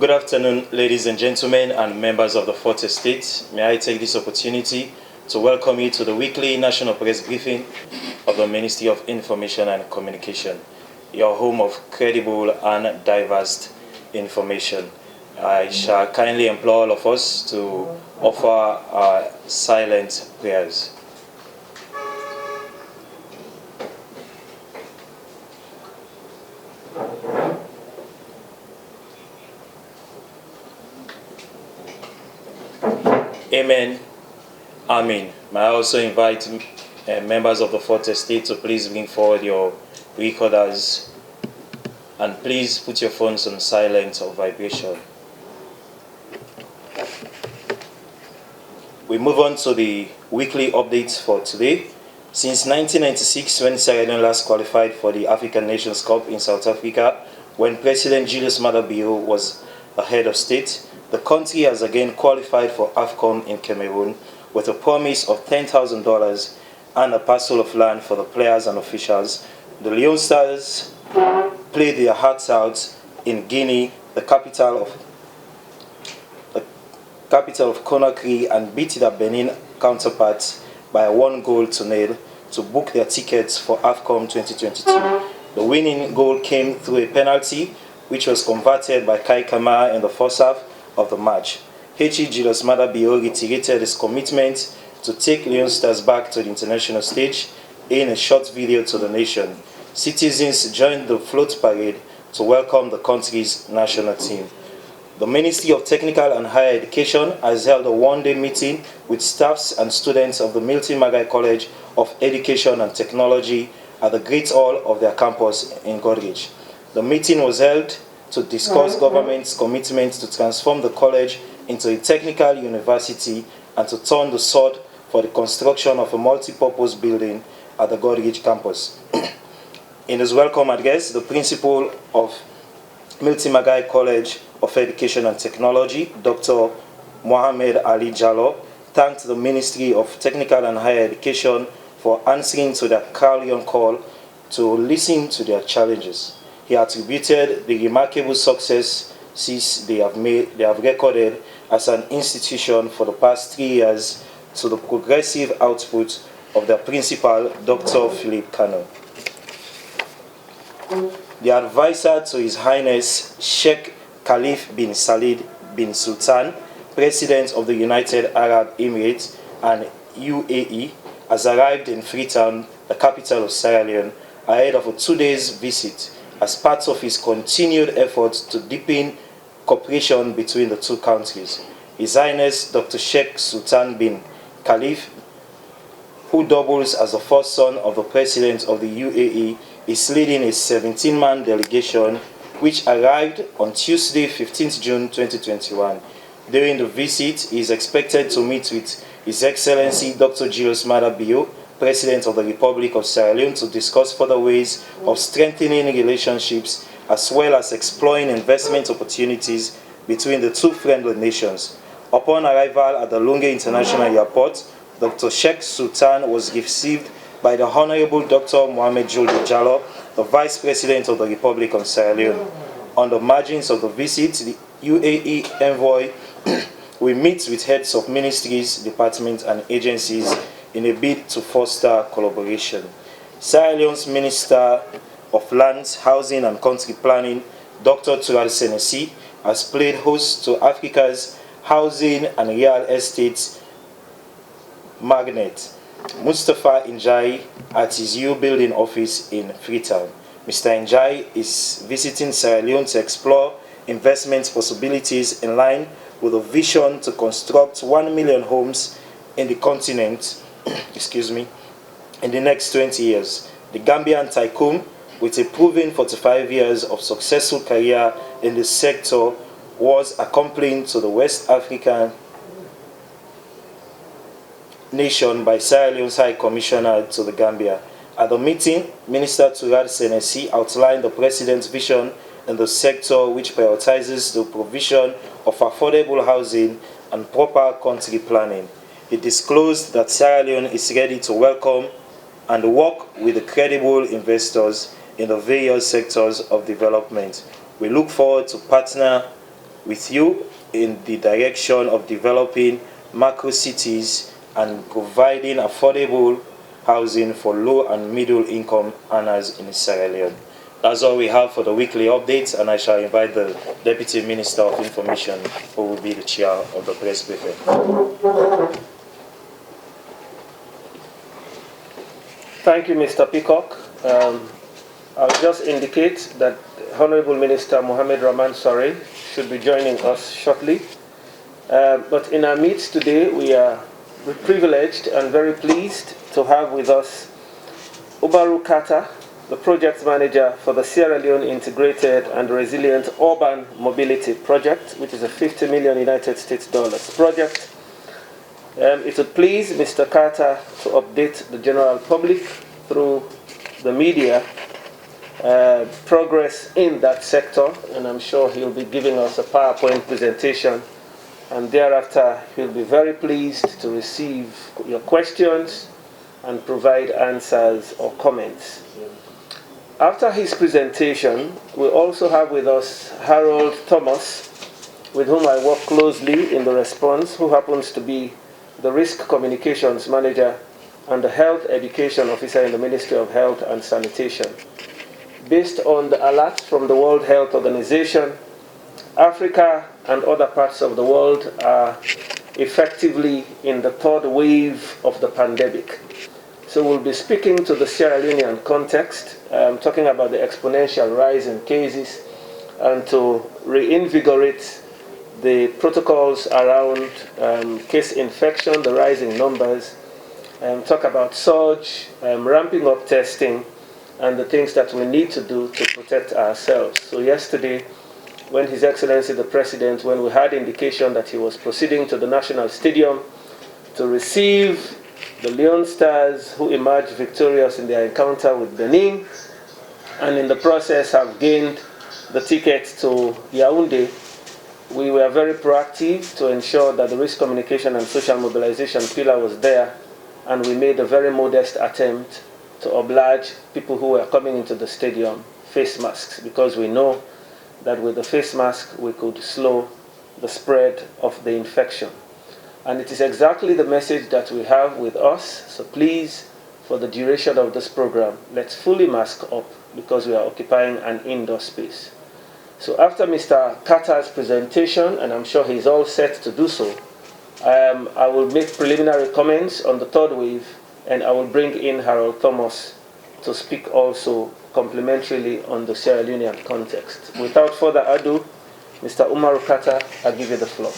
Good afternoon, ladies and gentlemen, and members of the Fourth Estate. May I take this opportunity to welcome you to the weekly National Press Briefing of the Ministry of Information and Communication, your home of credible and diverse information. I shall kindly implore all of us to offer our silent prayers. Amen. Amen. May I also invite members of the Fourth Estate to please bring forward your recorders and please put your phones on silent or vibration. We move on to the weekly updates for today. Since 1996, when Sierra Leone last qualified for the African Nations Cup in South Africa, when President Julius Maada Bio was the head of state, the country has again qualified for AFCON in Cameroon with a promise of $10,000 and a parcel of land for the players and officials. The Leone Stars played their hearts out in Guinea, the capital of Conakry, and beat their Benin counterparts by 1-0 to book their tickets for AFCON 2022. The winning goal came through a penalty, which was converted by Kai Kamara in the first half of the match. H.E. Julius Maada Bio reiterated his commitment to take Leone Stars back to the international stage in a short video to the nation. Citizens joined the float parade to welcome the country's national team. The Ministry of Technical and Higher Education has held a one-day meeting with staffs and students of the Milton Magai College of Education and Technology at the Great Hall of their campus in Godrich. The meeting was held to discuss government's commitment to transform the college into a technical university and to turn the sod for the construction of a multi-purpose building at the Godrich campus. In his welcome address, the principal of Milton Magai College of Education and Technology, Dr. Mohamed Ali Jallo, thanked the Ministry of Technical and Higher Education for answering to their clarion call to listen to their challenges. He attributed the remarkable successes they have recorded as an institution for the past 3 years to the progressive output of their principal, Dr. Philip Kano. The advisor to His Highness Sheikh Khalif bin Salid bin Sultan, President of the United Arab Emirates and UAE, has arrived in Freetown, the capital of Sierra Leone, ahead of a 2-day visit as part of his continued efforts to deepen cooperation between the two countries. His Highness Dr. Sheikh Sultan bin Khalif, who doubles as the first son of the President of the UAE, is leading a 17-man delegation which arrived on Tuesday, 15th June 2021. During the visit, he is expected to meet with His Excellency Dr. Julius Maada Bio, President of the Republic of Sierra Leone, to discuss further ways of strengthening relationships as well as exploring investment opportunities between the two friendly nations. Upon arrival at the Lunge International Airport, Dr. Sheikh Sultan was received by the Honorable Dr. Mohamed Julde Jallo, the Vice President of the Republic of Sierra Leone. On the margins of the visit, the UAE envoy will meet with heads of ministries, departments, and agencies in a bid to foster collaboration. Sierra Leone's Minister of Lands, Housing and Country Planning, Dr. Tural Senesi, has played host to Africa's housing and real estate magnate, Mustafa Njai, at his U Building office in Freetown. Mr. Njai is visiting Sierra Leone to explore investment possibilities in line with a vision to construct 1 million homes in the continent in the next 20 years. The Gambian tycoon, with a proven 45 years of successful career in the sector, was accompanied to the West African nation by Sierra Leone's High Commissioner to the Gambia. At the meeting, Minister Tural Senesi outlined the President's vision in the sector, which prioritizes the provision of affordable housing and proper country planning. He disclosed that Sierra Leone is ready to welcome and work with the credible investors in the various sectors of development. We look forward to partner with you in the direction of developing macro cities and providing affordable housing for low and middle income earners in Sierra Leone. That's all we have for the weekly updates, and I shall invite the Deputy Minister of Information, who will be the chair of the press briefing. Thank you, Mr. Peacock. I'll just indicate that Honorable Minister Mohammed Rahman Sare should be joining us shortly. But in our midst today, we are privileged and very pleased to have with us Umaru Kata, the project manager for the Sierra Leone Integrated and Resilient Urban Mobility Project, which is a $50 million United States project. It would please Mr. Carter to update the general public through the media progress in that sector, and I'm sure he'll be giving us a PowerPoint presentation, and thereafter he'll be very pleased to receive your questions and provide answers or comments. After his presentation, we also have with us Harold Thomas, with whom I work closely in the response, who happens to be the Risk Communications Manager and the Health Education Officer in the Ministry of Health and Sanitation. Based on the alert from the World Health Organization, Africa and other parts of the world are effectively in the third wave of the pandemic. So we'll be speaking to the Sierra Leonean context, talking about the exponential rise in cases, and to reinvigorate the protocols around case infection, the rising numbers, talk about surge, ramping up testing, and the things that we need to do to protect ourselves. So yesterday, when His Excellency the President, when we had indication that he was proceeding to the National Stadium to receive the Leone Stars, who emerged victorious in their encounter with Benin, and in the process have gained the ticket to Yaoundé, we were very proactive to ensure that the risk communication and social mobilization pillar was there, and we made a very modest attempt to oblige people who were coming into the stadium face masks, because we know that with the face mask we could slow the spread of the infection. And it is exactly the message that we have with us. So please, for the duration of this program, let's fully mask up, because we are occupying an indoor space. So after Mr. Carter's presentation, and I'm sure he's all set to do so, I will make preliminary comments on the third wave, and I will bring in Harold Thomas to speak also complementarily on the Sierra Leonean context. Without further ado, Mr. Umaru Kata, I give you the floor.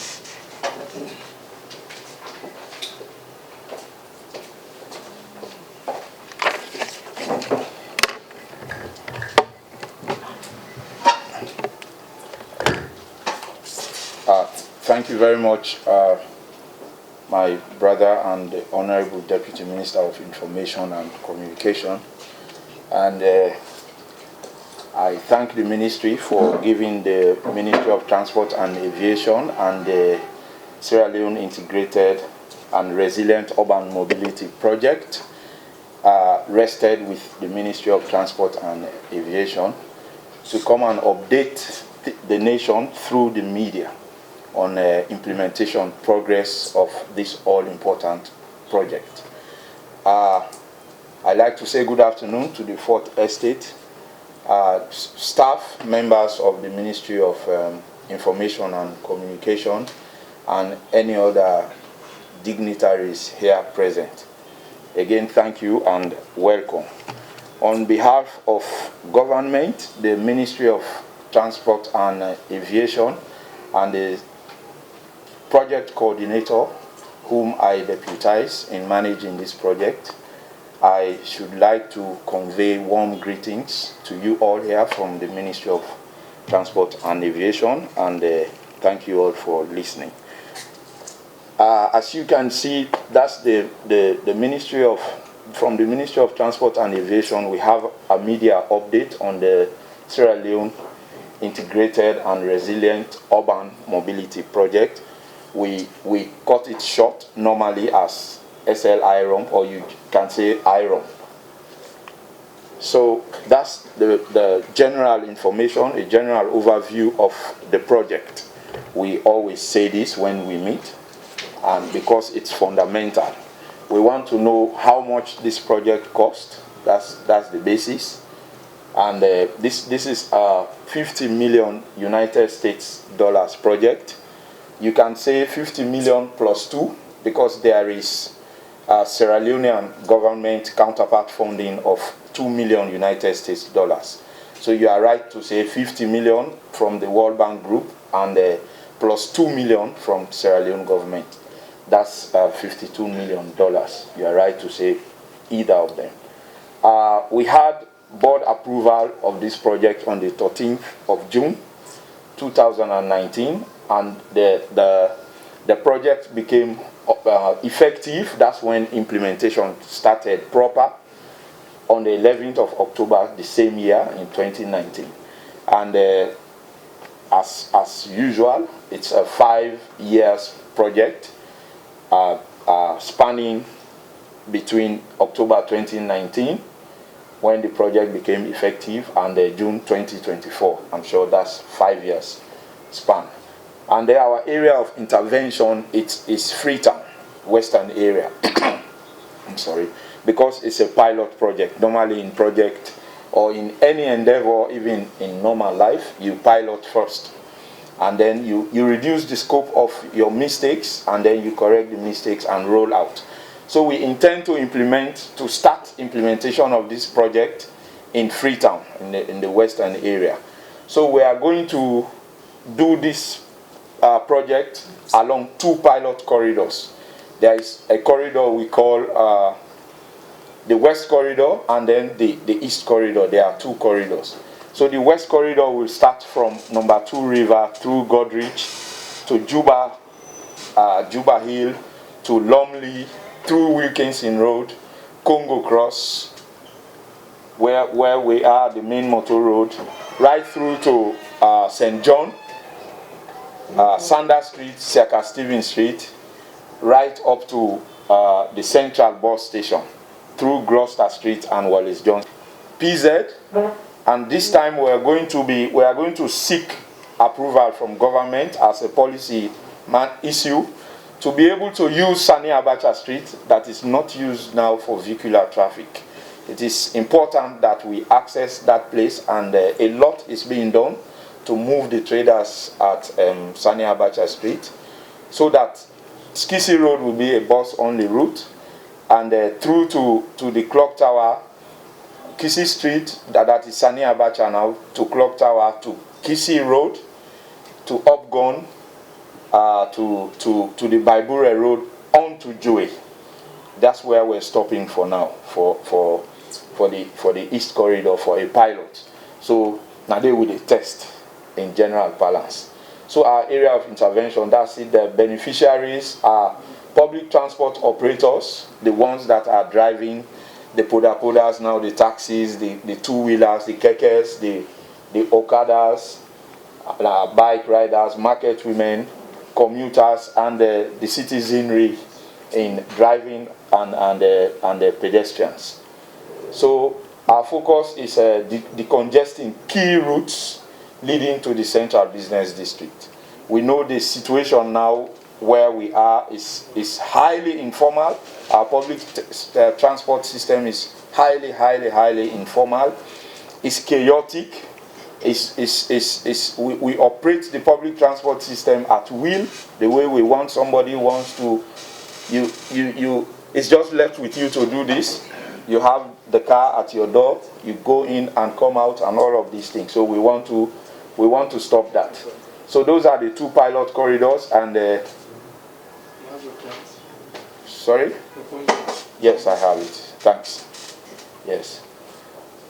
Thank you very much, my brother and the Honorable Deputy Minister of Information and Communication. And I thank the Ministry for giving the Ministry of Transport and Aviation and the Sierra Leone Integrated and Resilient Urban Mobility Project, rested with the Ministry of Transport and Aviation, to come and update the nation through the media on implementation progress of this all-important project. I'd like to say good afternoon to the Fourth Estate, staff, members of the Ministry of Information and Communication, and any other dignitaries here present. Again, thank you and welcome. On behalf of government, the Ministry of Transport and Aviation, and the project coordinator, whom I deputize in managing this project, I should like to convey warm greetings to you all here from the Ministry of Transport and Aviation, and thank you all for listening. As you can see, that's the Ministry of, from the Ministry of Transport and Aviation, we have a media update on the Sierra Leone Integrated and Resilient Urban Mobility Project. We cut it short normally as SL-IROM, or you can say IROM. So that's the general information, a general overview of the project. We always say this when we meet, and because it's fundamental. We want to know how much this project cost. That's the basis. And this is a 50 million United States dollars project. You can say 50 million plus 2 because there is a Sierra Leonean government counterpart funding of 2 million United States dollars. So you are right to say 50 million from the World Bank Group and plus 2 million from Sierra Leone government. That's $52 million. You are right to say either of them. We had board approval of this project on the 13th of June 2019, and the project became effective. That's when implementation started proper on the 11th of October the same year in 2019. And as usual, it's a 5 years project spanning between October 2019 when the project became effective and June 2024. I'm sure that's 5 years span. And then our area of intervention is Freetown, Western area. I'm sorry, because it's a pilot project. Normally in project or in any endeavor, even in normal life, you pilot first. And then you reduce the scope of your mistakes, and then you correct the mistakes and roll out. So we intend to start implementation of this project in Freetown, in the western area. So we are going to do this project along 2 pilot corridors. There is a corridor we call the West Corridor, and then the East Corridor. There are 2 corridors. So the West Corridor will start from number 2 River through Godrich to Juba Hill to Lumley, through Wilkinson Road, Congo Cross, where we are, the main motor road, right through to St. John, Sanders Street, Siaka Stevens Street, right up to the Central Bus Station, through Gloucester Street and Wallace Johnson. PZ, and this time we are going to seek approval from government as a policy issue to be able to use Sani Abacha Street that is not used now for vehicular traffic. It is important that we access that place, and a lot is being done to move the traders at Sani Abacha Street so that Skisi Road will be a bus-only route, and through to the Clock Tower, Kisi Street, that is Sani Abacha now, to Clock Tower, to Kisi Road, to Upgon, to the Baibure Road, on to Joe. That's where we're stopping for now, for the East Corridor, for a pilot. So now they will test in general balance. So our area of intervention, that's it. The beneficiaries are public transport operators, the ones that are driving the podas now, the taxis, the two-wheelers, the kekes, the okadas, bike riders, market women, commuters, and the citizenry in driving and the pedestrians. So our focus is decongesting key routes leading to the central business district. We know the situation now where we are is highly informal. Our public transport system is highly informal. It's chaotic. We operate the public transport system at will, the way we want. Somebody wants to, it's just left with you to do this. You have the car at your door, you go in and come out and all of these things. So we want to stop that. So those are the 2 pilot corridors, and sorry? Yes, I have it. Thanks. Yes.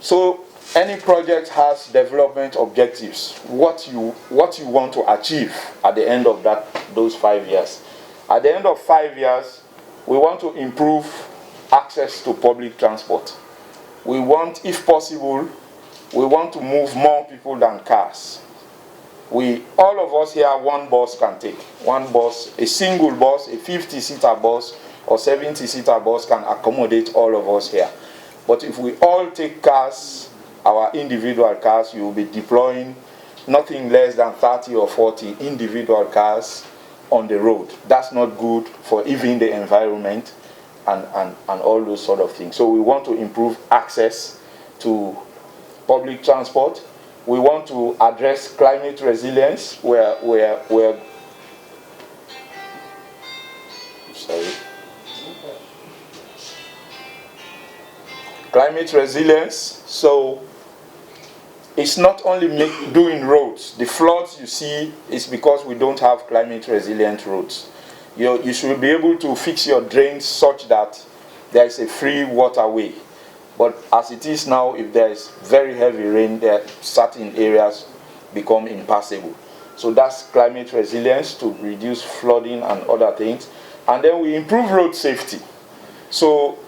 So any project has development objectives. What you want to achieve at the end of those 5 years. At the end of 5 years, we want to improve access to public transport. We want, if possible, we want to move more people than cars. All of us here, one bus can take. One bus, a single bus, a 50-seater bus or 70-seater bus can accommodate all of us here. But if we all take cars, our individual cars, you will be deploying nothing less than 30 or 40 individual cars on the road. That's not good for even the environment and all those sort of things. So we want to improve access to public transport. We want to address climate resilience climate resilience. So it's not only doing roads. The floods you see is because we don't have climate resilient roads. You should be able to fix your drains such that there is a free waterway. But as it is now, if there is very heavy rain, there certain areas become impassable. So that's climate resilience, to reduce flooding and other things. And then we improve road safety. So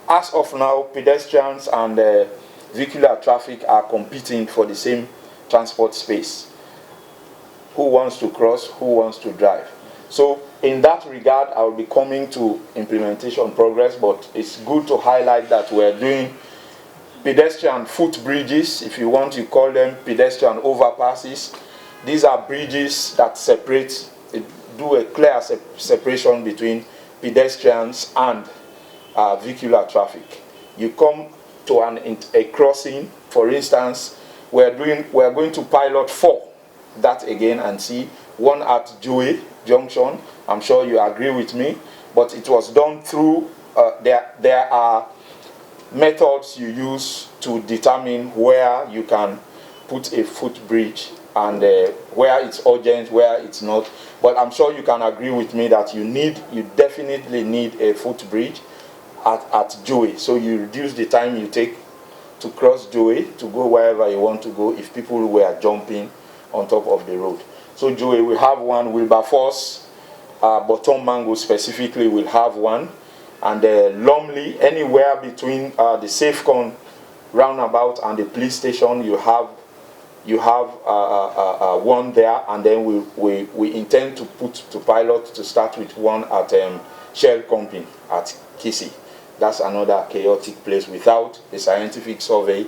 as of now, pedestrians and vehicular traffic are competing for the same transport space. Who wants to cross? Who wants to drive? So in that regard, I will be coming to implementation progress, but it's good to highlight that we're doing pedestrian footbridges, if you want to call them pedestrian overpasses. These are bridges that separate, do a clear separation between pedestrians and vehicular traffic. You come to a crossing, for instance, we're going to pilot 4 that again and see, one at Joe Junction. I'm sure you agree with me, but it was done through, there are methods you use to determine where you can put a footbridge and where it's urgent, where it's not. But I'm sure you can agree with me that you definitely need a footbridge at Joe. So you reduce the time you take to cross Joe to go wherever you want to go if people were jumping on top of the road. So Joe, we have one. Wilberforce, Bottom Mango specifically will have one. And Lumley, anywhere between the Safecon roundabout and the police station, you have one there. And then we intend to pilot to start with one at Shell Company at Kisi. That's another chaotic place. Without a scientific survey,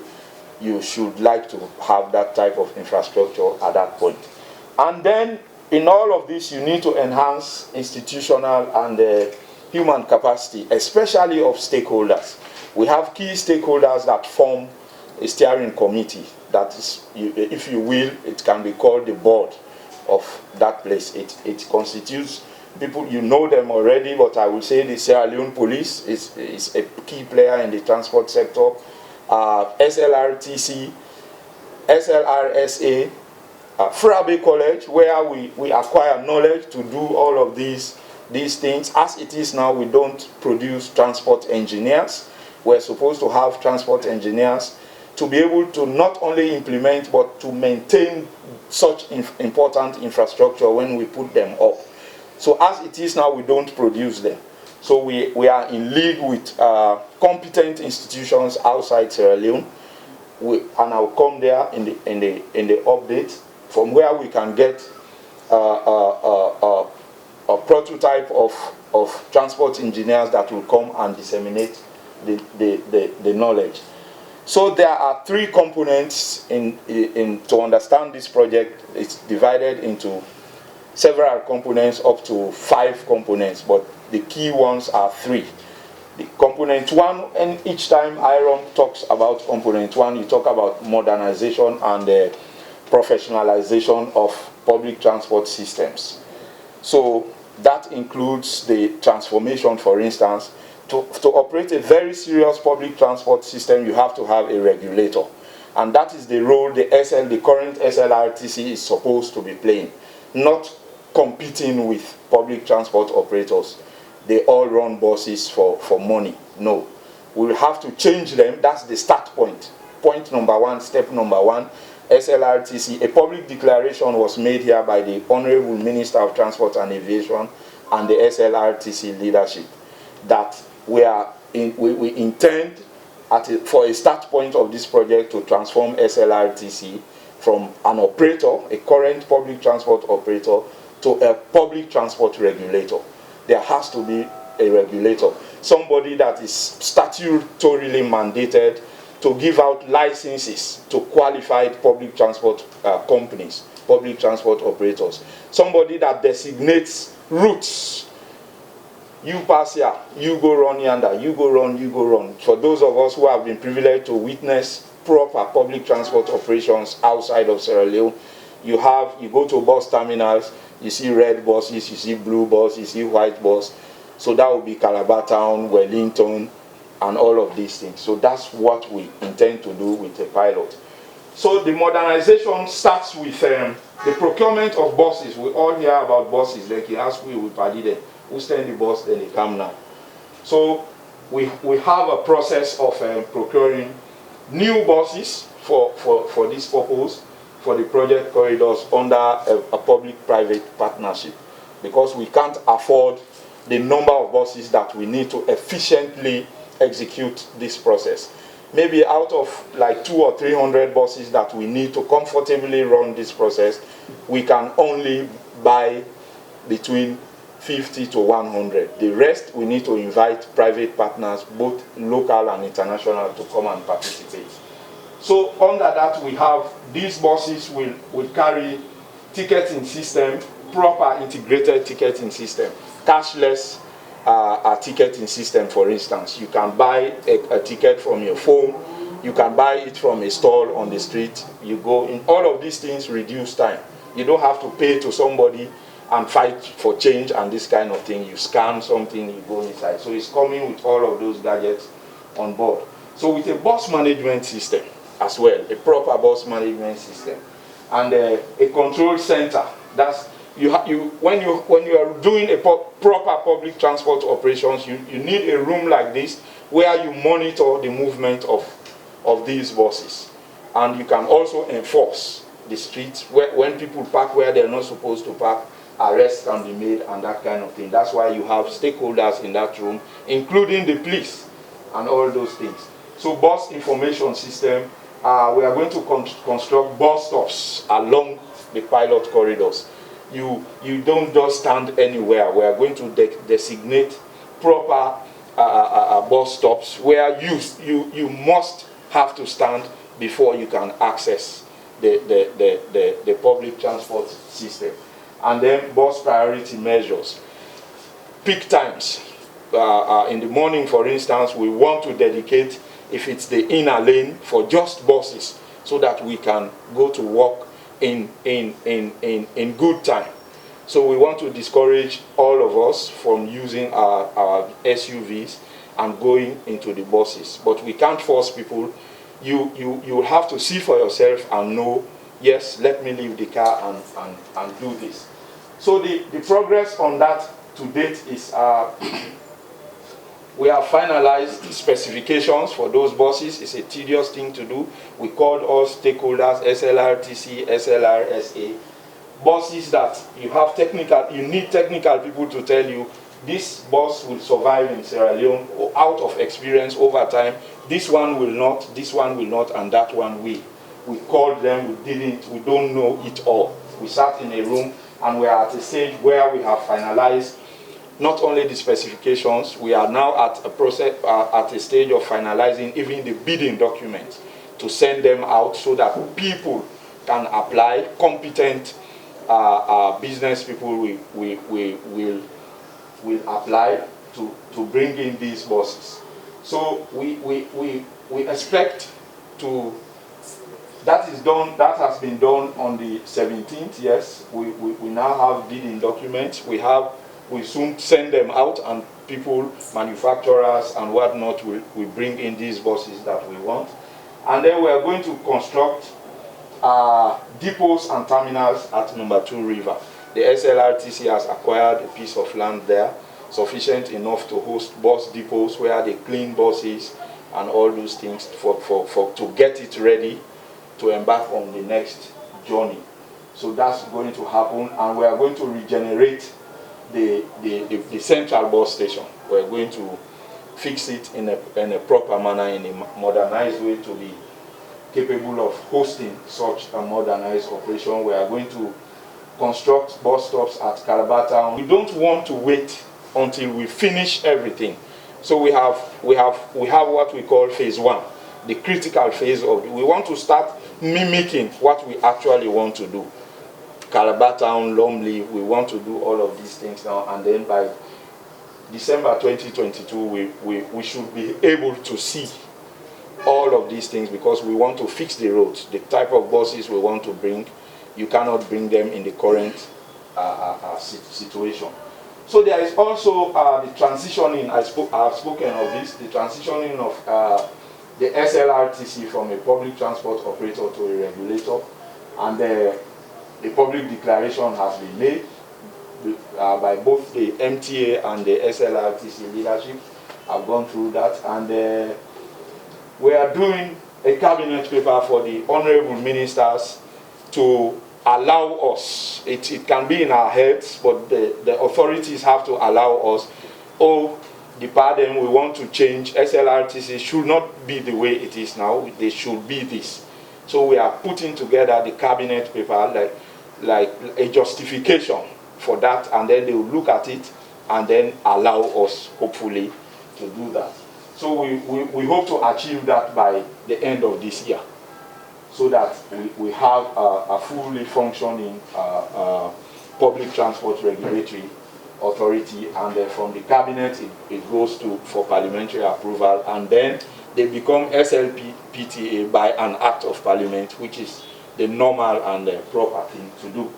you should like to have that type of infrastructure at that point. And then in all of this, you need to enhance institutional and human capacity, especially of stakeholders. We have key stakeholders that form a steering committee. That is, if you will, it can be called the board of that place. It constitutes people, you know them already, but I will say the Sierra Leone Police is a key player in the transport sector. SLRTC, SLRSA, Frabe College, where we acquire knowledge to do all of these things. As it is now, we don't produce transport engineers. We're supposed to have transport engineers to be able to not only implement but to maintain such important infrastructure when we put them up. So as it is now, we don't produce them. So we are in league with competent institutions outside Sierra Leone, and I'll come there in the update from where we can get a prototype of transport engineers that will come and disseminate the knowledge. So there are 3 components to understand this project. It's divided into several components, up to 5 components, but the key ones are 3. The component 1, and each time Iron talks about component 1, you talk about modernization and professionalization of public transport systems. So that includes the transformation, for instance. To operate a very serious public transport system, you have to have a regulator. And that is the role the current SLRTC is supposed to be playing. Not competing with public transport operators. They all run buses for money. No. We will have to change them. That's the start point. Point number 1, step number 1, SLRTC. A public declaration was made here by the Honorable Minister of Transport and Aviation and the SLRTC leadership that we intend for a start point of this project to transform SLRTC from an operator, a current public transport operator, to a public transport regulator. There has to be a regulator, somebody that is statutorily mandated to give out licenses to qualified public transport companies, public transport operators. Somebody that designates routes. You pass here, you go run yonder, you go run, you go run. For those of us who have been privileged to witness proper public transport operations outside of Sierra Leone, you go to bus terminals, you see red buses, you see blue buses, you see white buses. So that will be Calabar Town, Wellington, and all of these things. So that's what we intend to do with a pilot. So the modernization starts with the procurement of buses. We all hear about buses, like you ask we party them. Who send the bus, then they come now. So we have a process of procuring new buses for this purpose, for the project corridors under a public-private partnership, because we can't afford the number of buses that we need to efficiently execute this process. Maybe out of like 200 or 300 buses that we need to comfortably run this process, we can only buy between 50 to 100. The rest, we need to invite private partners, both local and international, to come and participate. So under that, we have these buses will carry ticketing system, proper integrated ticketing system, cashless ticketing system. For instance, you can buy a ticket from your phone, you can buy it from a stall on the street. You go in. All of these things reduce time. You don't have to pay to somebody and fight for change and this kind of thing. You scan something, you go inside. So it's coming with all of those gadgets on board. So with a bus management system as well, a proper bus management system, and a control center. That's when you are doing a proper public transport operations, you need a room like this where you monitor the movement of these buses, and you can also enforce the streets when people park where they're not supposed to park. Arrests can be made and that kind of thing. That's why you have stakeholders in that room, including the police and all those things. So bus information system, we are going to construct bus stops along the pilot corridors. You don't just stand anywhere. We are going to designate proper bus stops where you must have to stand before you can access the public transport system. And then bus priority measures. Peak times. In the morning, for instance, we want to dedicate, if it's the inner lane, for just buses, so that we can go to work in good time. So we want to discourage all of us from using our SUVs and going into the buses. But we can't force people. You have to see for yourself and know, yes, let me leave the car and do this. So the progress on that to date is we have finalized specifications for those buses. It's a tedious thing to do. We called all stakeholders, SLRTC, SLRSA, buses that you need technical people to tell you this bus will survive in Sierra Leone out of experience over time. This one will not, and that one will. We called them, we don't know it all. We sat in a room and we are at a stage where we have finalized not only the specifications, we are now at a stage of finalizing even the bidding documents to send them out so that people can apply. Competent business people will apply to bring in these buses. So we expect to. That has been done on the 17th, yes. We now have bidding documents. We soon send them out, and people, manufacturers and whatnot will bring in these buses that we want. And then we are going to construct depots and terminals at number 2 River. The SLRTC has acquired a piece of land there, sufficient enough to host bus depots where they clean buses and all those things to get it ready to embark on the next journey. So that's going to happen, and we are going to regenerate the central bus station. We're going to fix it in a proper manner, in a modernized way, to be capable of hosting such a modernized operation. We are going to construct bus stops at Calabar Town. We don't want to wait until we finish everything. So we have what we call phase 1. the critical phase of we want to start mimicking what we actually want to do. Calabar Town, Lumley, we want to do all of these things now, and then by December 2022, we should be able to see all of these things, because we want to fix the roads. The type of buses we want to bring, you cannot bring them in the current situation. So there is also the transitioning, I've spoken of this, the transitioning of the SLRTC from a public transport operator to a regulator, and the public declaration has been made by both the MTA and the SLRTC leadership. I've gone through that, and we are doing a cabinet paper for the honorable ministers to allow us, it can be in our heads, but the authorities have to allow us, the paradigm we want to change, SLRTC should not be the way it is now, they should be this. So we are putting together the cabinet paper like a justification for that, and then they will look at it and then allow us, hopefully, to do that. So we hope to achieve that by the end of this year, so that we have a fully functioning public transport regulatory authority, and from the cabinet it goes for parliamentary approval, and then they become SLPTA by an act of parliament, which is the normal and the proper thing to do.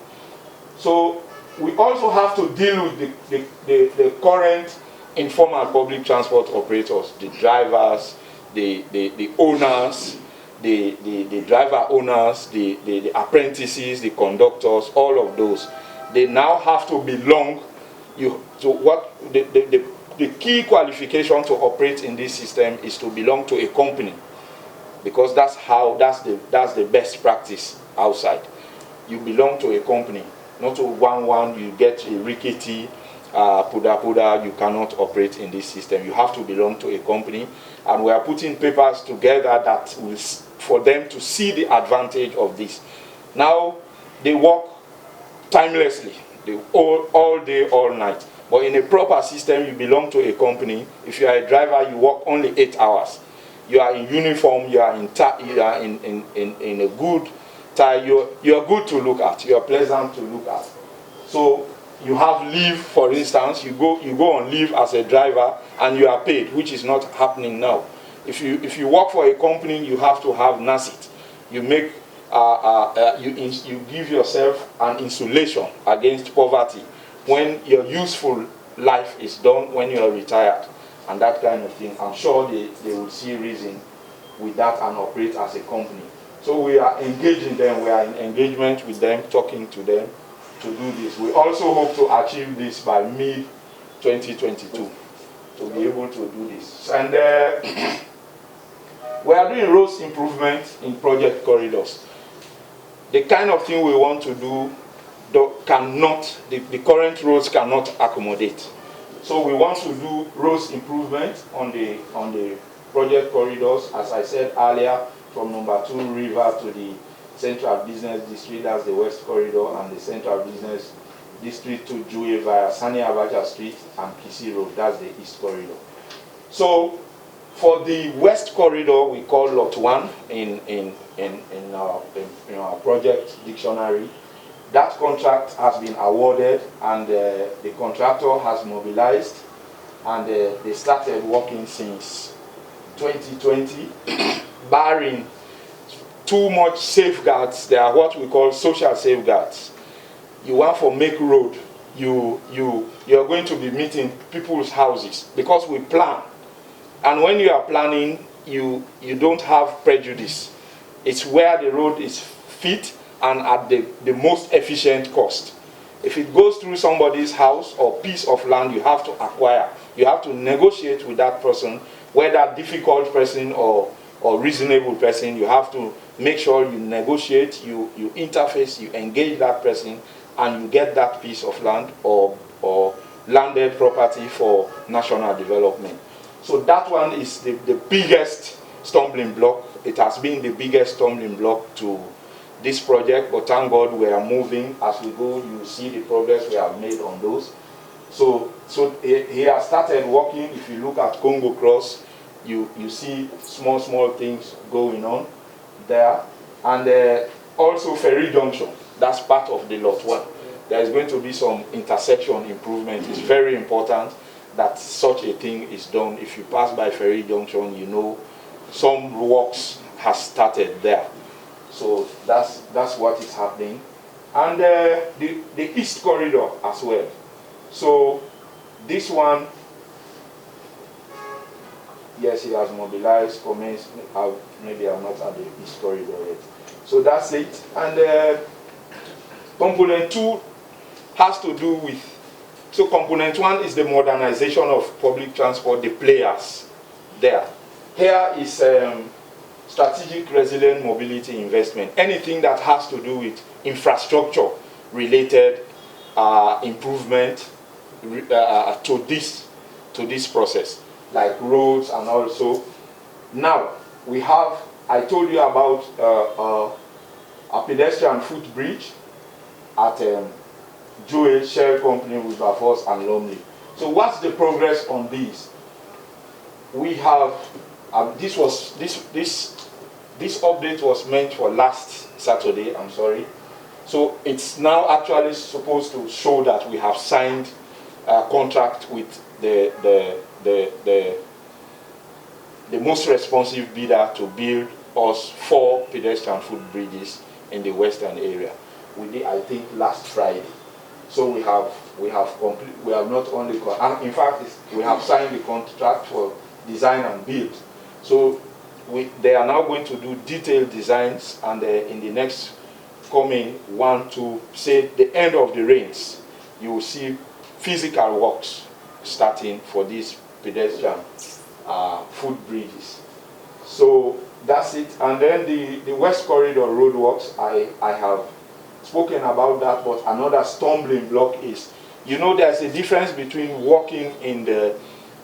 So we also have to deal with the current informal public transport operators, the drivers, the owners, the driver owners, the apprentices, the conductors, all of those. They now have to belong to what the key qualification to operate in this system is to belong to a company, because that's the best practice outside. You belong to a company, not to one you get a rickety puda, you cannot operate in this system. You have to belong to a company, and we are putting papers together that will, for them to see the advantage of this. Now they work timelessly, all day, all night. But in a proper system, you belong to a company. If you are a driver, you work only 8 hours. You are in uniform, you are in a good tie, you are good to look at, you are pleasant to look at. So you have leave, for instance, you go on leave as a driver and you are paid, which is not happening now. If you work for a company, you have to have NACIT. You make you give yourself an insulation against poverty when your useful life is done, when you are retired, and that kind of thing. I'm sure they will see reason with that and operate as a company. So we are engaging them, we are in engagement with them, talking to them to do this. We also hope to achieve this by mid-2022, to be able to do this. And we are doing roads improvement in project corridors. The kind of thing we want to do the current roads cannot accommodate. So we want to do roads improvement on the project corridors, as I said earlier, from number 2 River to the Central Business District, that's the West Corridor, and the Central Business District to Jue via Sani Abacha Street and Kisi Road, that's the East Corridor. So for the West Corridor, we call Lot 1 in our project dictionary. That contract has been awarded, and the contractor has mobilized, and they started working since 2020, barring too much safeguards. There are what we call social safeguards. You want to make road, you're going to be meeting people's houses, because we plan. And when you are planning, you don't have prejudice. It's where the road is fit and at the most efficient cost. If it goes through somebody's house or piece of land you have to acquire, you have to negotiate with that person, whether difficult person or reasonable person. You have to make sure you negotiate, you interface, you engage that person, and you get that piece of land or landed property for national development. So that one is the biggest stumbling block. It has been the biggest stumbling block to this project, but thank God we are moving. As we go, you see the progress we have made on those. So he has started working. If you look at Congo Cross, you see small things going on there. And also Ferry Junction, that's part of the lot 1. There is going to be some intersection improvement. It's very important that such a thing is done. If you pass by Ferry Junction, you know some works has started there. So that's what is happening. And the East Corridor as well. So this one, yes, he has mobilized, commenced. Maybe I'm not at the East Corridor yet. So that's it. And component 2 has to do with, so component 1 is the modernization of public transport, the players there. Here is strategic resilient mobility investment, anything that has to do with infrastructure related improvement to this process, like roads. And also now we have, I told you about a pedestrian footbridge at Joe Shell Company with Wilberforce and Lumley. So what's the progress on these? We have this update was meant for last Saturday, I'm sorry. So it's now actually supposed to show that we have signed a contract with the most responsive bidder to build us 4 pedestrian footbridges in the western area. We did, I think, last Friday. So we have not only, in fact, we have signed the contract for design and build. So they are now going to do detailed designs, and in the next coming 1 to say the end of the rains, you will see physical works starting for these pedestrian footbridges. So that's it. And then the West Corridor roadworks, I have spoken about that, but another stumbling block is, you know, there's a difference between walking in the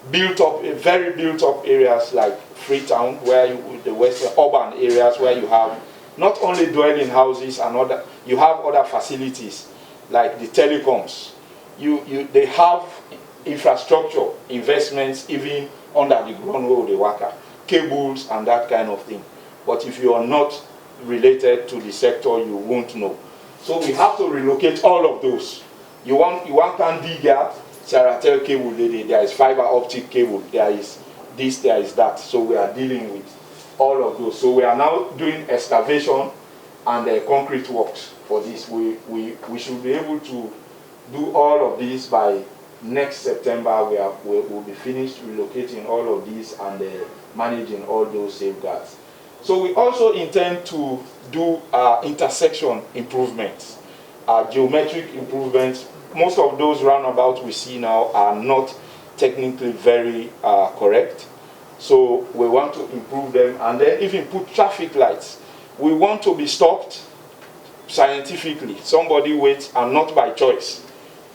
very built up areas like Freetown, where the western urban areas where you have not only dwelling houses and you have other facilities like the telecoms. They have infrastructure investments even under the ground where they work at, cables and that kind of thing. But if you are not related to the sector, you won't know. So we have to relocate all of those. You want Candiga, Saratel cable, there is fiber optic cable, there is this, there is that. So we are dealing with all of those. So we are now doing excavation and concrete works for this. We should be able to do all of this by next September. We'll be finished relocating all of these and managing all those safeguards. So we also intend to do intersection improvements, geometric improvements. Most of those roundabouts we see now are not technically very correct. So we want to improve them, and then even put traffic lights. We want to be stopped scientifically. Somebody waits, and not by choice.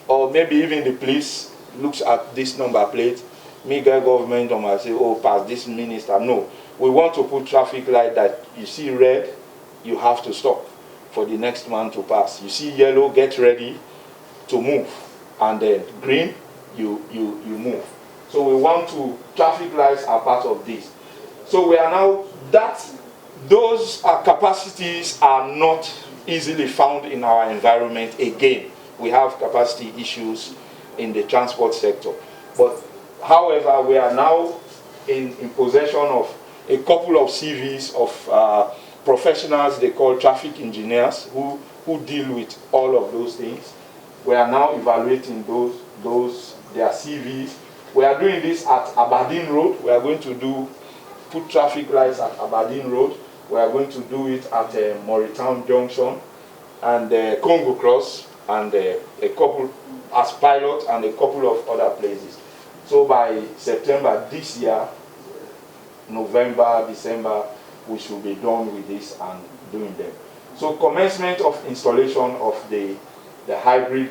Or maybe even the police looks at this number plate, mega government and say, oh, pass this minister. No. We want to put traffic light that you see red, you have to stop for the next man to pass. You see yellow, get ready to move. And then green, you move. So we want to, traffic lights are part of this. So we are now, those capacities are not easily found in our environment. Again, we have capacity issues in the transport sector. But however, we are now in possession of a couple of CVs of professionals they call traffic engineers who deal with all of those things. We are now evaluating their CVs. We are doing this at Aberdeen Road. We are going to put traffic lights at Aberdeen Road. We are going to do it at Moritown Junction and Congo Cross and a couple as pilot and a couple of other places. So by September this year, November, December, we should be done with this and doing them. So commencement of installation of the hybrid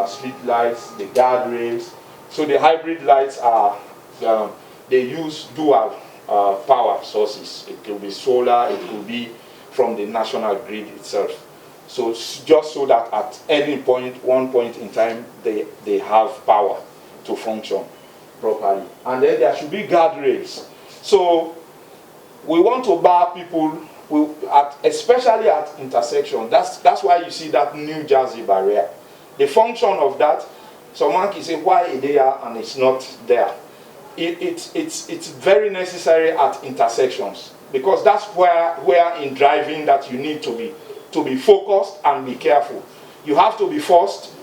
street lights, the guardrails. So the hybrid lights are, they use dual power sources. It could be solar, it could be from the national grid itself. So just so that at any point, one point in time, they have power to function properly. And then there should be guardrails. So we want to bar people, especially at intersection. That's why you see that New Jersey barrier. The function of that, someone can say, why is it there and it's not there? It's very necessary at intersections, because that's where in driving that you need to be focused and be careful. You have to be forced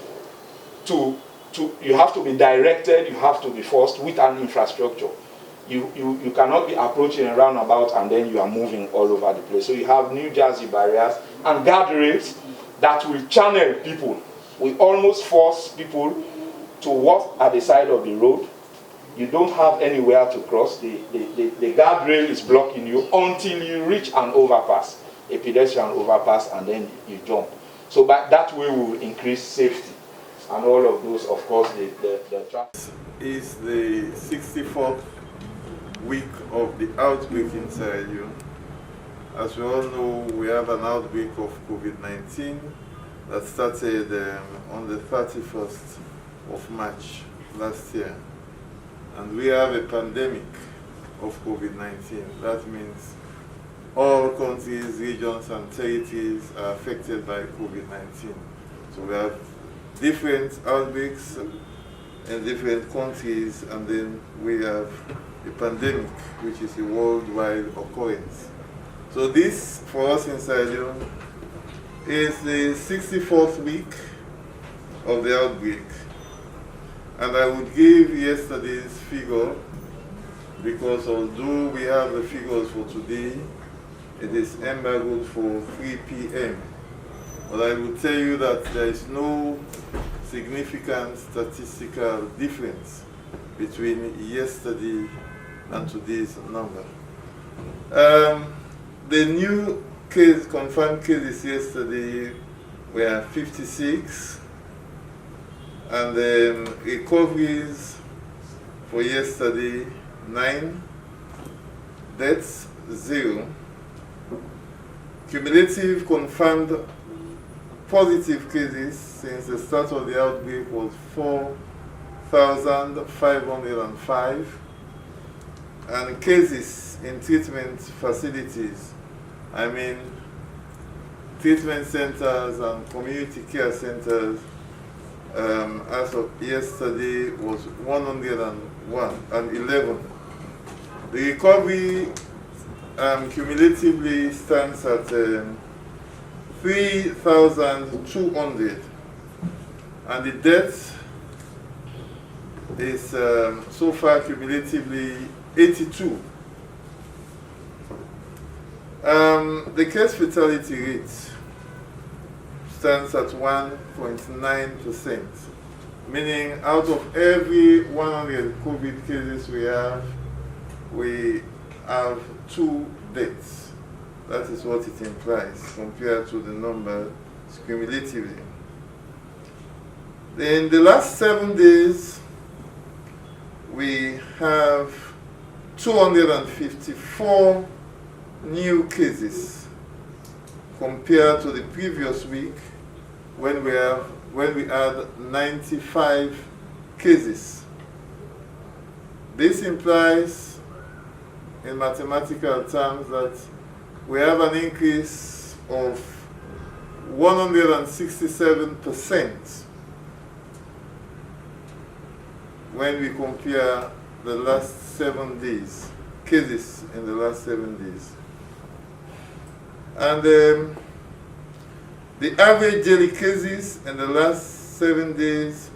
you have to be directed, you have to be forced with an infrastructure. You cannot be approaching a roundabout and then you are moving all over the place. So you have New Jersey barriers and guardrails that will channel people. We almost force people to walk at the side of the road. You don't have anywhere to cross. The guardrail is blocking you until you reach an overpass, a pedestrian overpass, and then you jump. So that way we will increase safety. And all of those, of course, the traffic. Is the 64th week of the outbreak in Sierra Leone. As we all know, we have an outbreak of COVID-19 that started on the 31st of March last year. And we have a pandemic of COVID-19. That means all countries, regions, and territories are affected by COVID-19. So we have different outbreaks in different countries, and then we have a pandemic, which is a worldwide occurrence. So this, for us in Sierra Leone, is the 64th week of the outbreak. And I would give yesterday's figure, because although we have the figures for today, it is embargoed for 3 p.m. But I will tell you that there is no significant statistical difference between yesterday and today's number. The new confirmed cases yesterday were 56, and recoveries for yesterday 9, deaths 0. Cumulative confirmed positive cases since the start of the outbreak was 4,505, and cases in treatment facilities, I mean treatment centers and community care centers, as of yesterday was 111. The recovery cumulatively stands at 3,200, and the death is so far cumulatively 82. The case fatality rate stands at 1.9%, meaning out of every 100 COVID cases we have 2 deaths. That is what it implies compared to the number cumulatively. In the last 7 days, we have 254 new cases compared to the previous week when we had 95 cases. This implies, in mathematical terms, that we have an increase of 167% when we compare the last 7 days, cases in the last 7 days. And the average daily cases in the last 7 days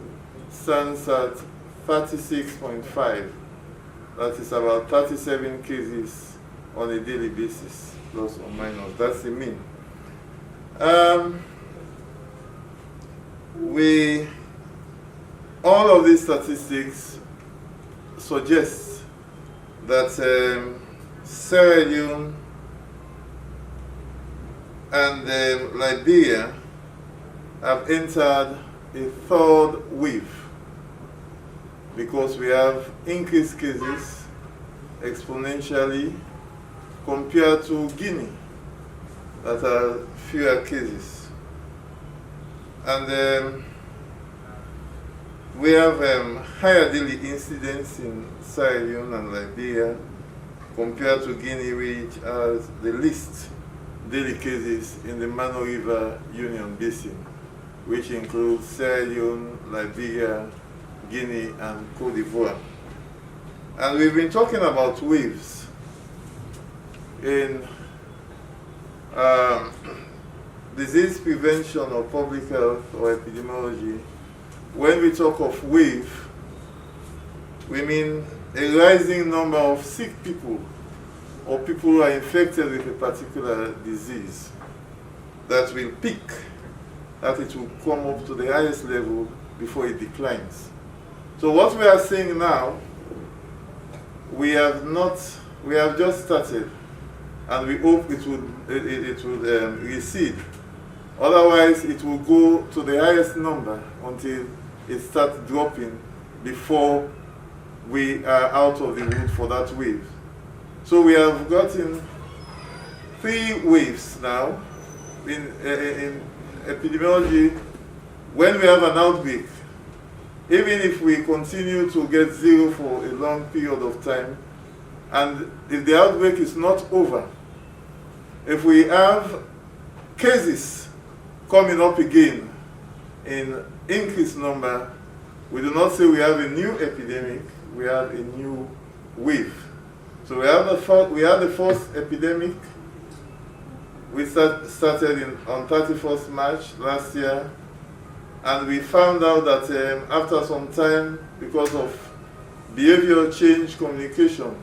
stands at 36.5. That is about 37 cases on a daily basis, plus or minus. That's the mean. All of these statistics suggest that Sierra Leone and Liberia have entered a 3rd wave, because we have increased cases exponentially compared to Guinea, that are fewer cases. And we have higher daily incidence in Sierra Leone and Liberia compared to Guinea, which has the least daily cases in the Mano River Union Basin, which includes Sierra Leone, Liberia, Guinea, and Cote d'Ivoire. And we've been talking about waves in disease prevention or public health or epidemiology. When we talk of wave, we mean a rising number of sick people or people who are infected with a particular disease that will peak, that it will come up to the highest level before it declines. So what we are seeing now, we have just started, and we hope it will recede. Otherwise, it will go to the highest number until it starts dropping before we are out of the wood for that wave. So we have gotten 3 waves now. In epidemiology, when we have an outbreak, even if we continue to get 0 for a long period of time, and if the outbreak is not over, if we have cases coming up again in increased number, we do not say we have a new epidemic, we have a new wave. So we had the first epidemic. We started on 31st March last year, and we found out that after some time, because of behavior change communication,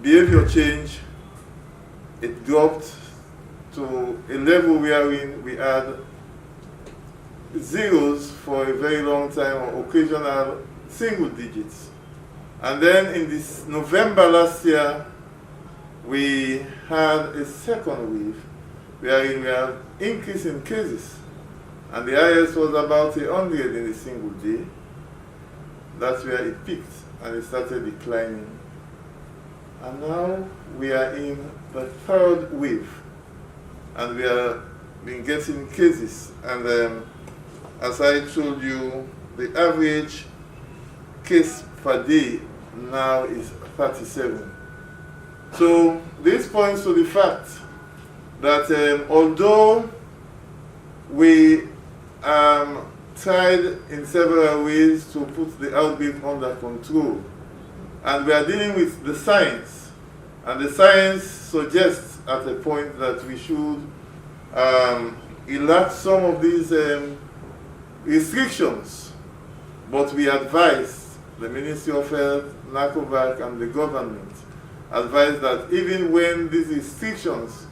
behavior change, it dropped to a level wherein we had zeros for a very long time, or occasional single digits. And then in this November last year, we had a second wave wherein we have increase in cases. And the highest was about 100 in a single day. That's where it peaked and it started declining. And now we are in the 3rd wave. And we have been getting cases. And as I told you, the average case per day now is 37. So this points to the fact that although we tried in several ways to put the outbreak under control, and we are dealing with the science, and the science suggests at a point that we should relax some of these restrictions, but we advise the Ministry of Health, NACOVAC, and the government advise that even when these restrictions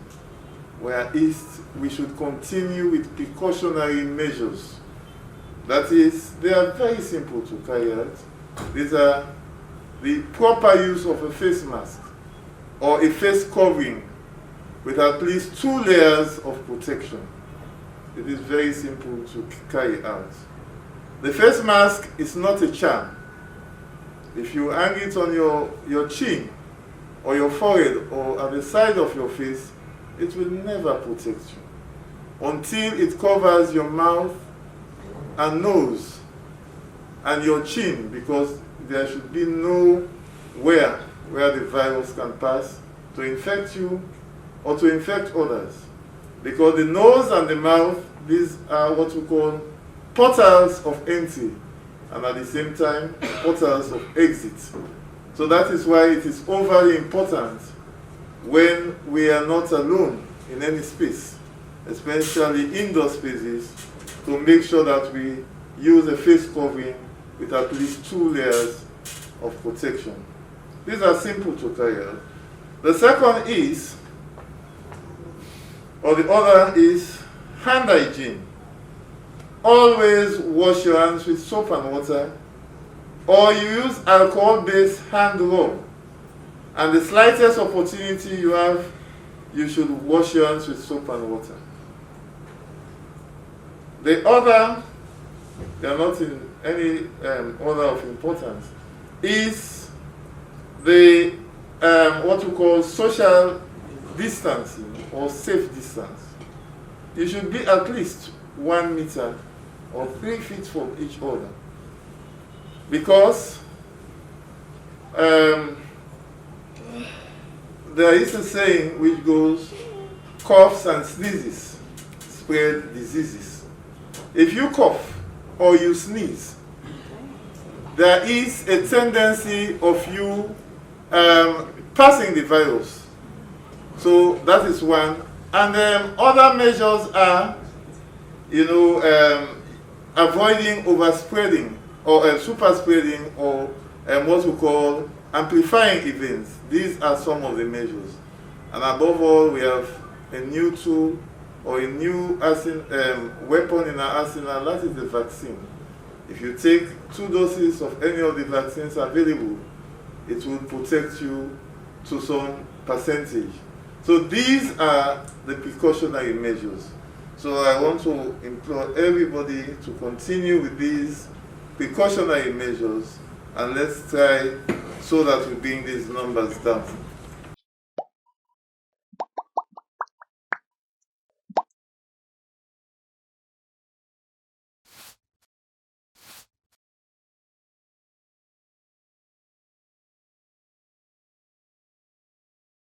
were eased, we should continue with precautionary measures. That is, they are very simple to carry out. These are the proper use of a face mask or a face covering with at least 2 layers of protection. It is very simple to carry out. The face mask is not a charm. If you hang it on your chin or your forehead or at the side of your face, it will never protect you until it covers your mouth and nose and your chin, because there should be nowhere where the virus can pass to infect you or to infect others. Because the nose and the mouth, these are what we call portals of entry, and at the same time, portals of exit. So that is why it is overly important when we are not alone in any space, especially indoor spaces, to make sure that we use a face covering with at least 2 layers of protection. These are simple to carry out. The second is, or the other is, hand hygiene. Always wash your hands with soap and water, or you use alcohol-based hand rub. And the slightest opportunity you have, you should wash your hands with soap and water. The other, they are not in any order of importance, is the what we call social distancing or safe distance. You should be at least 1 meter or 3 feet from each other, because there is a saying which goes, coughs and sneezes spread diseases. If you cough or you sneeze, there is a tendency of you passing the virus. So that is one. And other measures are, avoiding overspreading or super spreading or what we call amplifying events. These are some of the measures. And above all, we have a new tool or a new weapon in our arsenal, that is the vaccine. If you take 2 doses of any of the vaccines available, it will protect you to some percentage. So these are the precautionary measures. So I want to implore everybody to continue with these precautionary measures, and let's try so that we bring these numbers down.